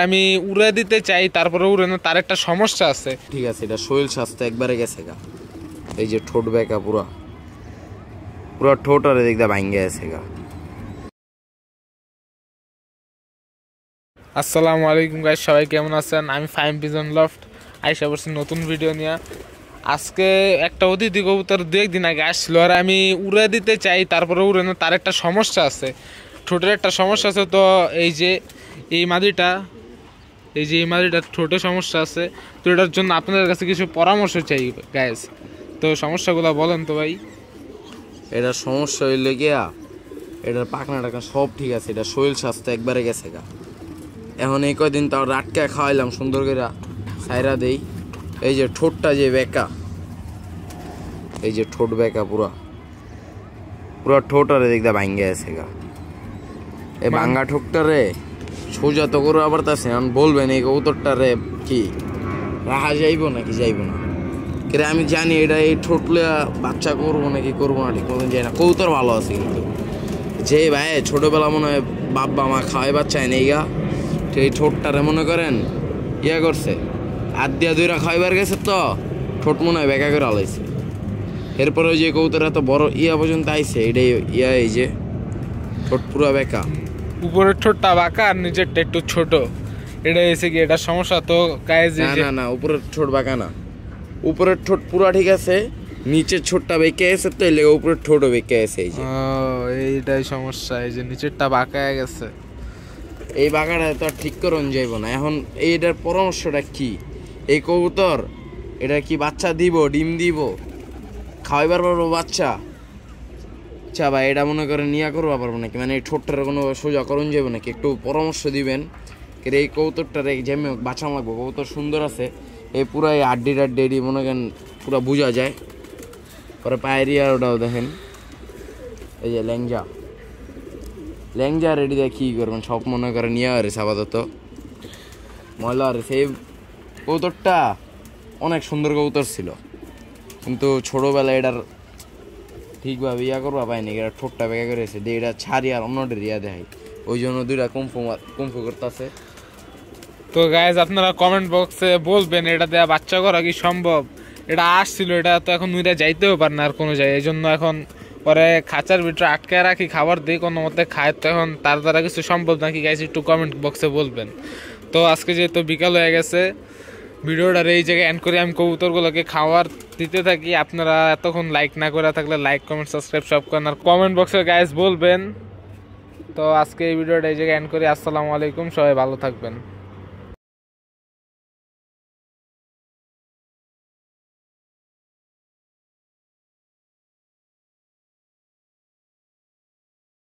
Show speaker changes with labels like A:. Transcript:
A: আমি উড়ে দিতে চাই, তারপরে উড়ে না, তার একটা সমস্যা আছে।
B: ঠিক আছে, এটা শরীর স্বাস্থ্য একবারে গেছে গা। এই যে ঠোঁট বেঁকা, পুরা পুরা ঠোঁট আর এদিক দিয়ে ভাঙ্গে গেছে গা।
A: আসসালামু আলাইকুম গাইস, সবাই কেমন আছেন? আমি ফাইম পিজন লফট আইসা পড়ছি নতুন ভিডিও নিয়ে। আজকে একটা অতিথি কবুতর দু একদিন আগে আসলো, আর আমি উড়ে দিতে চাই, তারপরে উড়ে না, তার একটা সমস্যা আছে, ঠোঁটের একটা সমস্যা আছে। তো এই মাদিটার ঠোঁটে সমস্যা আছে। তো এটার জন্য আপনাদের কাছে কিছু পরামর্শ চাই গাইস। তো সমস্যাগুলো বলেন তো ভাই।
B: এটার সমস্যা হইলে গিয়া এটার পাখনা টাকা সব ঠিক আছে, এটা শরীর স্বাস্থ্য একবারে গেছে গা। এখন এই কয়দিন তাও রাটকা খাওয়াইলাম সুন্দর করে, সাইরা দেই। এই যে ঠোঁটটা যে বেঁকা, এই যে ঠোঁট বেঁকা, পুরা পুরা ঠোঁট আর এদিক দিয়ে ভাঙ্গে গেছে গা। এই ভাঙ্গা ঠোঁটটারে সোজা তো করে আবার তাছে বলবেন এই কবুতরটারে কি রাহা যাইবো নাকি যাইবো না। কিন্তু আমি জানি এটা এই ঠোঁটলে বাচ্চা করবো নাকি করবো না, ঠিক মতন যাই না। কবুতর ভালো আছে, কিন্তু যে ভাই ছোটোবেলা মনে হয় বাবা মা খাওয়াই বাচ্চায় নেই গা, এই ঠোঁটটারে মনে করেন ইয়া করছে, হাত দিয়া দুইরা খাইবার গেছে, তো ঠোঁট মনে হয় বেঁকা করে আলাইছে। এরপরে ওই যে কবুতর এত বড় ইয়া পর্যন্ত আইছে, এটাই ইয়া, এই যে ঠোঁট পুরা বেঁকা,
A: উপরের ঠোঁটটা বাঁকা আর নিচেরটা একটু ছোট, এটা এসে কি এটা সমস্যা? তো
B: না না, উপরের ঠোঁট বাঁকা না, উপরের ঠোঁট পুরা ঠিক আছে, নিচের ঠোঁটটা বেঁকে আছে, তো এলে উপরের ঠোঁটও বেঁকে আছে। এই যে
A: এইটাই সমস্যা, এই যে নিচেরটা বাঁকা হয়ে গেছে।
B: এই বাঁকাটা তো আর ঠিক করন যাইব না। এখন এইটার পরামর্শটা কি? এই কবুতর এটা কি বাচ্চা দিব, ডিম দিব, খাওয়াইবার পারবো বাচ্চা? আচ্ছা ভাই, এটা মনে করে নিয়া করবো পারবো নাকি, মানে এই ঠোঁটটার কোনো সোজা করণ যাবো নাকি, একটু পরামর্শ দিবেন। কিন্তু এই কবুতরটার যেমন বাঁচা লাগবো, কবুতর সুন্দর আছে, এই পুরো এই আড্ডি টাড্ডি মনে করেন পুরো বোঝা যায়। পরে পায়ের ওটাও দেখেন, এই যে ল্যাংজা রেডি দিয়ে কী করবেন, সব মনে করে নিয়ে আরেছে আপাতত ময়লা আর সেই কবুতরটা অনেক সুন্দর কবুতর ছিল, কিন্তু ছোটোবেলায় এটার ঠিকভাবে ইয়া করবা পাইনি, এটা ঠোঁটটা বেঁকা করেছে দিয়ে এটা ছাড়ি আর অন্যটা ইয়া দেয়, ওই জন্য দুইটা কুমফু করতেছে।
A: তো গাইজ আপনারা কমেন্ট বক্সে বলবেন এটা দেয়া বাচ্চা করা কি সম্ভব। এটা আসছিল, এটা তো এখন উইরা যাইতেও পারে না আর কোনো জায়গায়, এই জন্য এখন পরে খাঁচার ভিতরে আটকে রাখি, খাবার দিই কোনো মতে খায়। তো এখন তার দ্বারা কিছু সম্ভব নাকি গাইজ, একটু কমেন্ট বক্সে বলবেন। তো আজকে যেহেতু বিকাল হয়ে গেছে, ভিডিওটার এই জায়গায় এন্ড করে আমি কবুতরগুলোকে খাবার দিতে থাকি। আপনারা এতক্ষণ লাইক না করে থাকলে লাইক, কমেন্ট, সাবস্ক্রাইব সব করেন, আর কমেন্ট বক্সে গাইজ বলবেন। তো আজকে এই ভিডিওটা এই জায়গায় এন্ড করি। আসসালামু আলাইকুম, সবাই ভালো থাকবেন।